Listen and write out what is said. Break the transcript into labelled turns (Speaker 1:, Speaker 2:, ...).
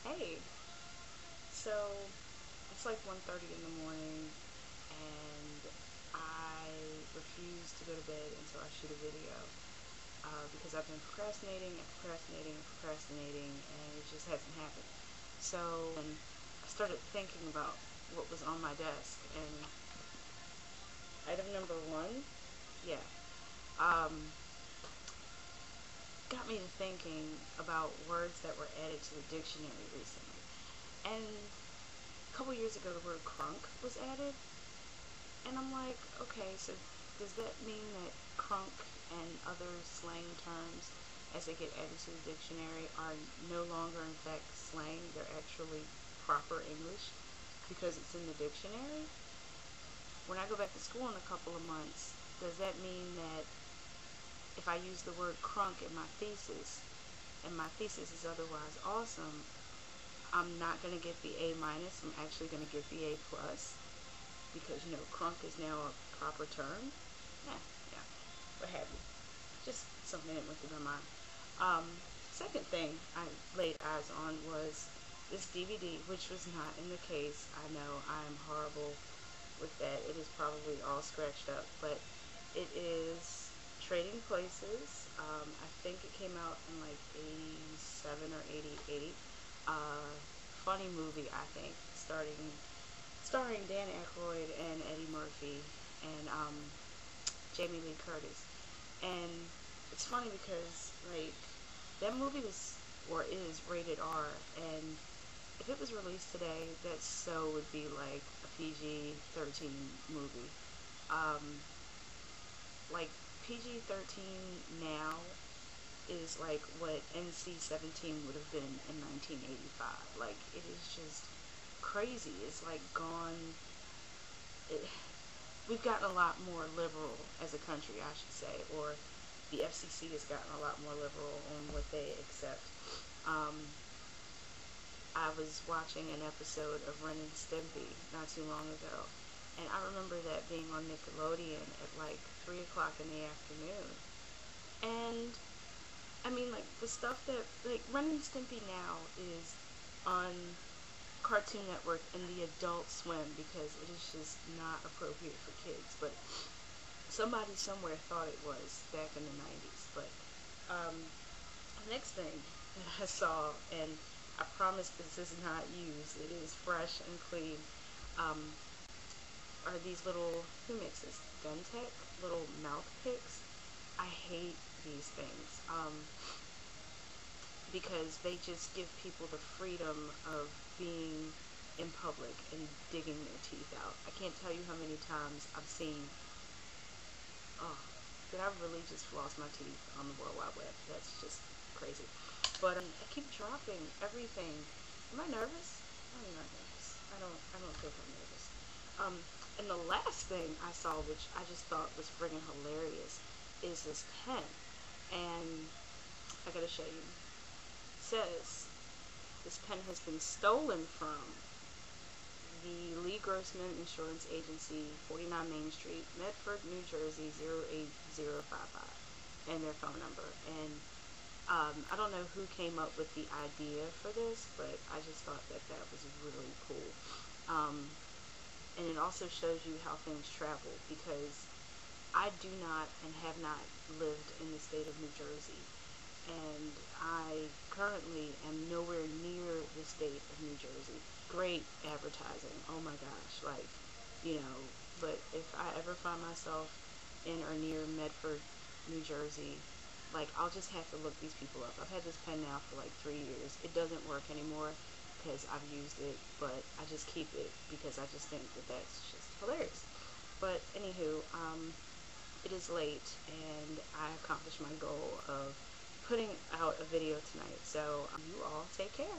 Speaker 1: Hey, so it's like 1:30 in the morning, and I refuse to go to bed until I shoot a video because I've been procrastinating and procrastinating and procrastinating, and it just hasn't happened. So and I started thinking about what was on my desk, and item number one, yeah, um, got me to thinking about words that were added to the dictionary recently. And a couple years ago, the word crunk was added, and I'm like, okay, so does that mean that crunk and other slang terms, as they get added to the dictionary, are no longer in fact slang? They're actually proper English because it's in the dictionary? When I go back to school in a couple of months, does that mean that if I use the word crunk in my thesis, and my thesis is otherwise awesome, I'm not going to get the A minus, I'm actually going to get the A plus? Because crunk is now a proper term. Yeah, what have you. Just something that went through my mind. Second thing I laid eyes on was this DVD, which was not in the case. I know I'm horrible with that. It is probably all scratched up, but it is Trading Places. I think it came out in like 87 or 88. Funny movie, I think, starring Dan Aykroyd and Eddie Murphy and Jamie Lee Curtis. And it's funny because like that movie was or is rated R, and if it was released today, that so would be like a PG-13 movie. Um, like PG-13 now is like what NC-17 would have been in 1985. Like it is just crazy. It's like gone. It, we've gotten a lot more liberal as a country, I should say, or the FCC has gotten a lot more liberal on what they accept. Um, I was watching an episode of Ren and Stimpy not too long ago, and I remember that being on Nickelodeon at like 3 o'clock in the afternoon. And I mean, like the stuff that like Ren and Stimpy now is on Cartoon Network and the Adult Swim because it is just not appropriate for kids. But somebody somewhere thought it was back in the 90s. But the next thing that I saw, and I promise this is not used, it is fresh and clean, um, are these little, who makes this? Tech little mouth picks. I hate these things. Because they just give people the freedom of being in public and digging their teeth out. I can't tell you how many times I've seen, oh, did I really just floss my teeth on the World Wide Web? That's just crazy. But I keep dropping everything. Am I nervous? I'm not nervous. I don't think I'm nervous. And the last thing I saw, which I just thought was friggin' hilarious, is this pen. And I gotta show you. Says this pen has been stolen from the Lee Grossman Insurance Agency, 49 Main Street, Medford, New Jersey, 08055, and their phone number. And I don't know who came up with the idea for this, but I just thought that that was really cool. And it also shows you how things travel, because I do not and have not lived in the state of New Jersey, and I currently am nowhere near the state of New Jersey. Great advertising, oh my gosh, like, but if I ever find myself in or near Medford, New Jersey, like, I'll just have to look these people up. I've had this pen now for like 3 years. It doesn't work anymore because I've used it, but I just keep it because I just think that that's just hilarious. But anywho, it is late, and I accomplished my goal of putting out a video tonight. So you all take care.